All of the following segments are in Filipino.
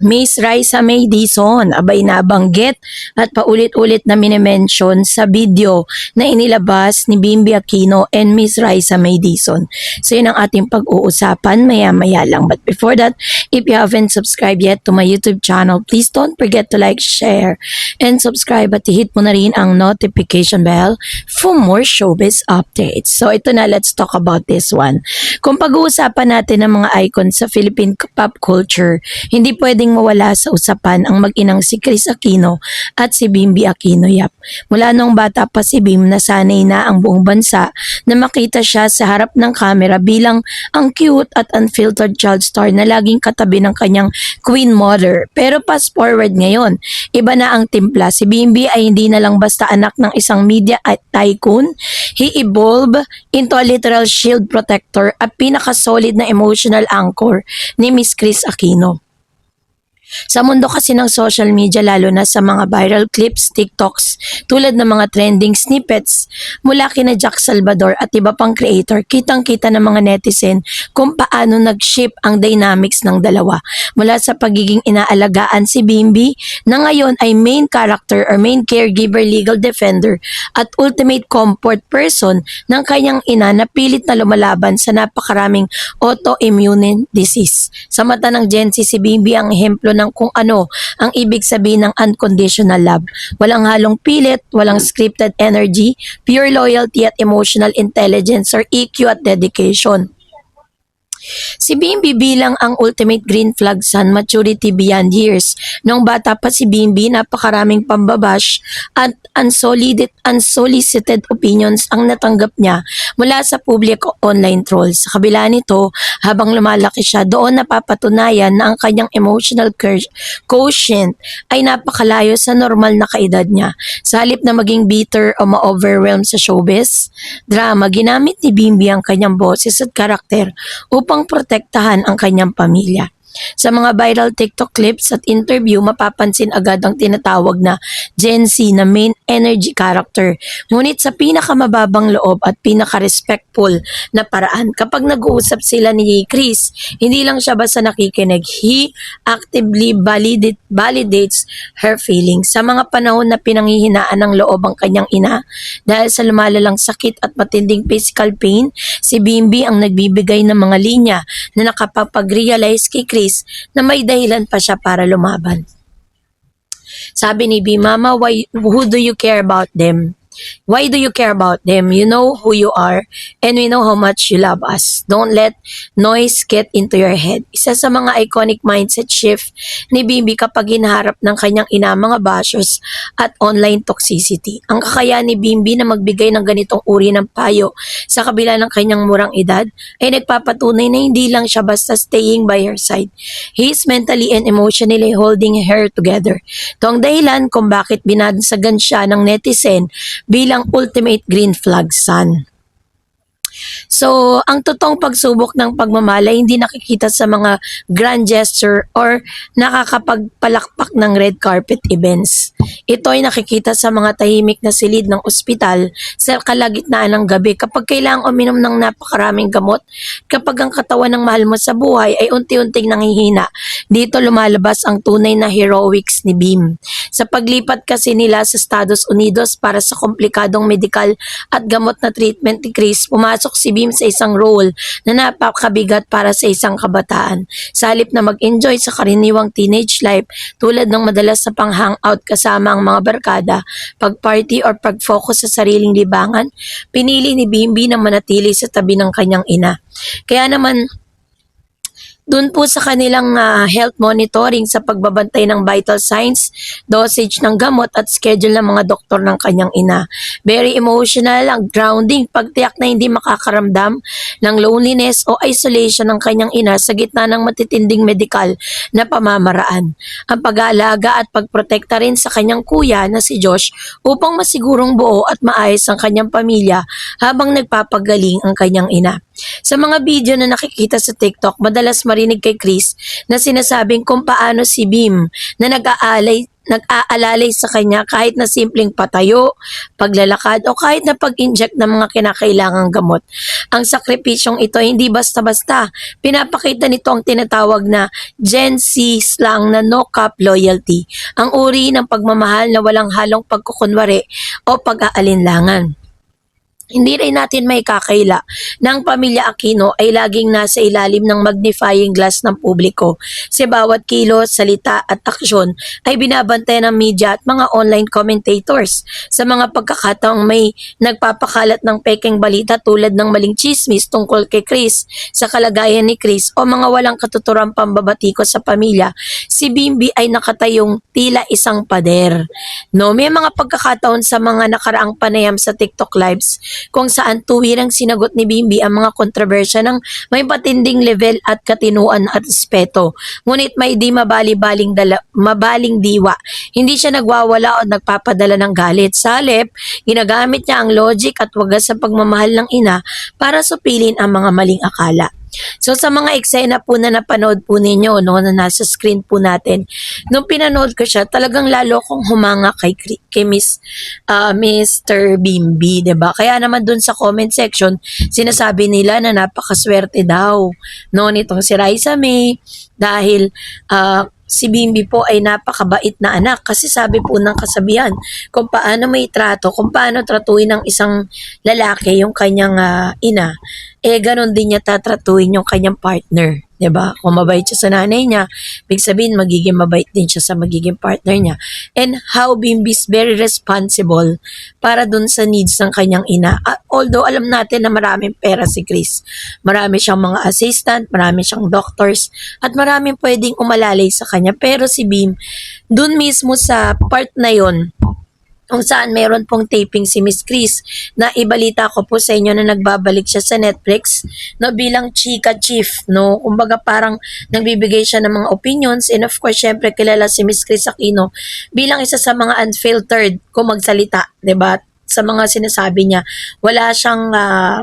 Miss Raisa May Dizon, abay nabanggit at paulit-ulit na minimension sa video na inilabas ni Bimby Aquino and Miss Raisa May Dizon. So yun ang ating pag-uusapan maya-maya lang. But before that, if you haven't subscribed yet to my YouTube channel, please don't forget to like, share, and subscribe at hit mo na rin ang notification bell for more showbiz updates. So ito na, let's talk about this one. Kung pag-uusapan natin ng mga icons sa Philippine pop culture, hindi pwedeng mawala sa usapan ang mag-inang si Kris Aquino at si Bimby Aquino. Yap. Mula nung bata pa si Bim, nasanay na ang buong bansa na makita siya sa harap ng camera bilang ang cute at unfiltered child star na laging katabi ng kanyang queen mother. Pero fast forward ngayon, iba na ang timpla. Si Bimby ay hindi na lang basta anak ng isang media tycoon. He evolved into a literal shield protector at pinaka-solid na emotional anchor ni Miss Kris Aquino. Sa mundo kasi ng social media, lalo na sa mga viral clips, TikToks, tulad ng mga trending snippets mula kina Jack Salvador at iba pang creator, kitang-kita ng mga netizen kung paano nag-shift ang dynamics ng dalawa. Mula sa pagiging inaalagaan si Bimby na ngayon ay main character or main caregiver, legal defender at ultimate comfort person ng kanyang ina na pilit na lumalaban sa napakaraming autoimmune disease. Sa mata ng Gen Z, si Bimby ang ehemplo ng kung ano ang ibig sabihin ng unconditional love. Walang halong pilit, walang scripted energy, pure loyalty at emotional intelligence or EQ at dedication. Si Bimby bilang ang ultimate green flag son, maturity beyond years. Noong bata pa si Bimby, napakaraming pambabash at unsolicited opinions ang natanggap niya mula sa publiko online trolls. Sa kabila nito, habang lumalaki siya, doon napapatunayan na ang kanyang emotional quotient ay napakalayo sa normal na kaedad niya. Sa halip na maging bitter o ma-overwhelm sa showbiz drama, ginamit ni Bimby ang kanyang boses at karakter upang protektahan ang kanyang pamilya. Sa mga viral TikTok clips at interview, mapapansin agad ang tinatawag na Gen Z na main energy character. Ngunit sa pinakamababang loob at pinaka-respectful na paraan, kapag nag-uusap sila ni Kris, hindi lang siya basta nakikinig. He actively validates her feelings. Sa mga panahon na pinanghihinaan ng loob ang kanyang ina dahil sa lumalalang sakit at matinding physical pain, si Bimby ang nagbibigay ng mga linya na nakapapag-realize kay Kris na may dahilan pa siya para lumaban. Sabi ni B, Mama, who do you care about them? Why do you care about them? You know who you are and we know how much you love us. Don't let noise get into your head. Isa sa mga iconic mindset shift ni Bimby kapag hinaharap ng kanyang ina mga bashers at online toxicity. Ang kakayahan ni Bimby na magbigay ng ganitong uri ng payo sa kabila ng kanyang murang edad ay nagpapatunay na hindi lang siya basta staying by her side. He is mentally and emotionally holding her together. Ito ang dahilan kung bakit binansagan siya ng netizen bilang ultimate green flag son. So, ang totoong pagsubok ng pagmamahal ay hindi nakikita sa mga grand gesture or nakakapagpalakpak ng red carpet events. Ito ay nakikita sa mga tahimik na silid ng ospital sa kalagitnaan ng gabi kapag kailangang uminom ng napakaraming gamot, kapag ang katawan ng mahal mo sa buhay ay unti-unting nanghihina. Dito lumalabas ang tunay na heroics ni Bim. Sa paglipat kasi nila sa Estados Unidos para sa komplikadong medikal at gamot na treatment ni Kris, pumasok si Bim sa isang role na napakabigat para sa isang kabataan. Sa halip na mag-enjoy sa karaniwang teenage life tulad ng madalas na pang-hangout kasama ang mga barkada, pag-party or pag-focus sa sariling libangan, pinili ni Bimby na manatili sa tabi ng kanyang ina. Kaya naman, doon po sa kanilang health monitoring sa pagbabantay ng vital signs, dosage ng gamot at schedule ng mga doktor ng kanyang ina. Very emotional, ang grounding, pagtiyak na hindi makakaramdam ng loneliness o isolation ng kanyang ina sa gitna ng matitinding medikal na pamamaraan. Ang pag-aalaga at pagprotekta rin sa kanyang kuya na si Josh upang masigurong buo at maayos ang kanyang pamilya habang nagpapagaling ang kanyang ina. Sa mga video na nakikita sa TikTok, madalas marinig kay Kris na sinasabing kung paano si Bim na nag-aalay nag-aalalay sa kanya kahit na simpleng patayo, paglalakad o kahit na pag-inject ng mga kinakailangang gamot. Ang sakripisyong ito hindi basta-basta. Pinapakita nito ang tinatawag na Gen Z slang na no-cap loyalty, ang uri ng pagmamahal na walang halong pagkukunwari o pag-aalinlangan. Hindi rin natin may kakaila na ang pamilya Aquino ay laging nasa ilalim ng magnifying glass ng publiko. Sa bawat kilos, salita at aksyon ay binabantay ng media at mga online commentators. Sa mga pagkakataong may nagpapakalat ng pekeng balita tulad ng maling chismis tungkol kay Chris, sa kalagayan ni Chris o mga walang katuturang pambabatiko sa pamilya, si Bimbi ay nakatayong tila isang pader. No, may mga pagkakataon sa mga nakaraang panayam sa TikTok lives kung saan tuwirang sinagot ni Bimbi ang mga kontrobersya ng may patinding level at katinuan at respeto. Ngunit may di mabaling diwa. Hindi siya nagwawala o nagpapadala ng galit. Sa halip, ginagamit niya ang logic at wagas sa pagmamahal ng ina para supilin ang mga maling akala. So sa mga eksena po na napanood po ninyo, no, na nasa screen po natin, nung pinanood ko siya, talagang lalo akong humanga kay Mr. Bimbi, 'di ba? Kaya naman dun sa comment section, sinasabi nila na napakaswerte daw, no, nitong si Raisa May dahil si Bimbi po ay napakabait na anak kasi sabi po ng kasabihan kung paano may trato, kung paano tratuin ng isang lalaki yung kanyang ina, ganon din niya tatratuin yung kanyang partner. 'Di ba? Kung mabait siya sa nanay niya, ibig sabihin magiging mabait din siya sa magiging partner niya. And how Bimbi is very responsible para dun sa needs ng kanyang ina. Although alam natin na maraming pera si Chris. Marami siyang mga assistant, marami siyang doctors, at maraming pwedeng umalalay sa kanya. Pero si Bim, dun mismo sa part na yon, kung saan meron pong taping si Miss Chris, na ibalita ko po sa inyo na nagbabalik siya sa Netflix, no, bilang chika chief, no, kumbaga parang nagbibigay siya ng mga opinions, and of course syempre kilala si Miss Chris Aquino bilang isa sa mga unfiltered kung magsalita, 'di ba? Sa mga sinasabi niya, wala siyang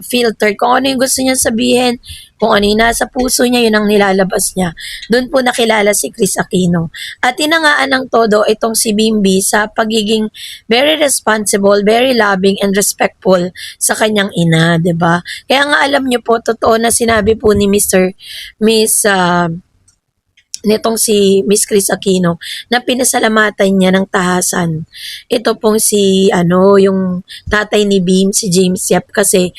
filtered. Kung ano yung gusto niya sabihin, kung ano yung nasa puso niya, yun ang nilalabas niya. Doon po nakilala si Chris Aquino. At tinangaan ng todo itong si Bimbi sa pagiging very responsible, very loving and respectful sa kanyang ina, 'di ba? Kaya nga alam niyo po, totoo na sinabi po ni nitong si Miss Chris Aquino na pinasalamatan niya ng tahasan. Ito pong yung tatay ni Bim, si James Yap, kasi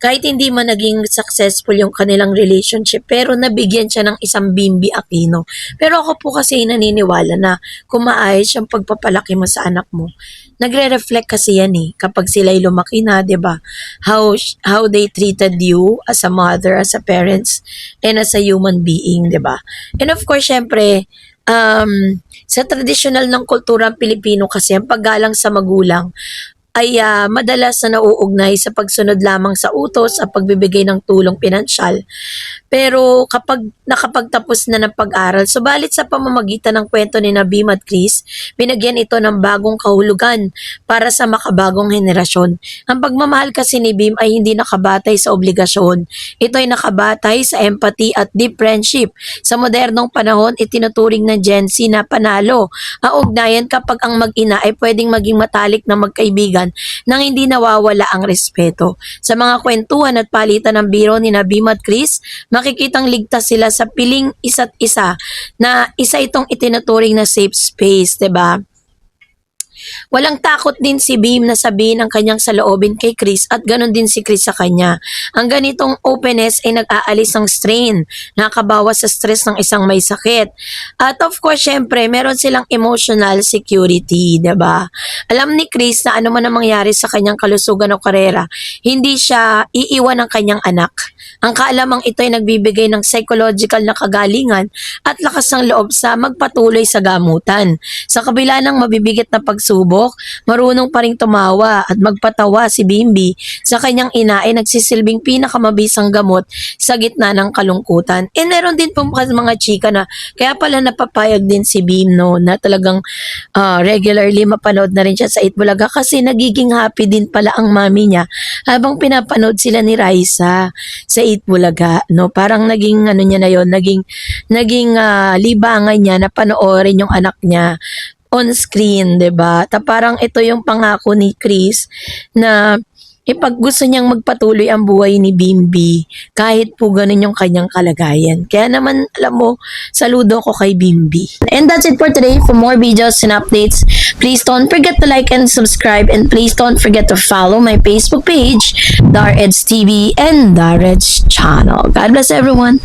kahit hindi man naging successful yung kanilang relationship, pero nabigyan siya ng isang Bimbi Aquino. Pero ako po kasi naniniwala na kung maayos yung pagpapalaki mo sa anak mo, nagre-reflect kasi yan kapag sila'y lumaki na, 'di ba? How they treated you as a mother, as a parents, and as a human being, 'di ba? And of course, syempre, sa traditional ng kulturang Pilipino kasi ang paggalang sa magulang ay madalas na nauugnay sa pagsunod lamang sa utos at pagbibigay ng tulong pinansyal. Pero kapag nakapagtapos na ng pag-aral, subalit sa pamamagitan ng kwento ni Bim at Chris, binagyan ito ng bagong kahulugan para sa makabagong henerasyon. Ang pagmamahal kasi ni Bim ay hindi nakabatay sa obligasyon. Ito ay nakabatay sa empathy at deep friendship. Sa modernong panahon, itinuturing ng Gen Z na panalo ang ugnayan kapag ang mag-ina ay pwedeng maging matalik na magkaibigan nang hindi nawawala ang respeto. Sa mga kwentuhan at palitan ng biro ni Bim at Chris, makikitang ligtas sila sa piling isa't isa na isa itong itinuturing na safe space, 'di ba? Walang takot din si Bim na sabihin ang kanyang saloobin kay Chris at ganon din si Chris sa kanya. Ang ganitong openness ay nag-aalis ng strain, nakakabawas sa stress ng isang may sakit. At of course, syempre, meron silang emotional security, 'di ba? Alam ni Chris na ano man ang mangyari sa kanyang kalusugan o karera, hindi siya iiwan ng kanyang anak. Ang kaalamang ito ay nagbibigay ng psychological na kagalingan at lakas ng loob sa magpatuloy sa gamutan. Sa kabila ng mabibigat na pagsubok, marunong pa ring tumawa at magpatawa si Bimbi sa kanyang ina ay nagsisilbing pinakamabisang gamot sa gitna ng kalungkutan. Meron din po mga chika na kaya pala napapayag din si Bim, no, na talagang regularly mapanood na rin siya sa Itbulaga kasi nagiging happy din pala ang mami niya habang pinapanood sila ni Raisa sa Itbulaga, no? Parang naging niya na yon, naging libangan niya na panoorin yung anak niya on screen, 'di ba? Parang ito yung pangako ni Chris na ipag gusto niyang magpatuloy ang buhay ni Bimbi kahit po ganun yung kanyang kalagayan. Kaya naman, alam mo, saludo ko kay Bimbi. And that's it for today. For more videos and updates, please don't forget to like and subscribe, and please don't forget to follow my Facebook page, Dareds TV and Dareds Channel. God bless everyone.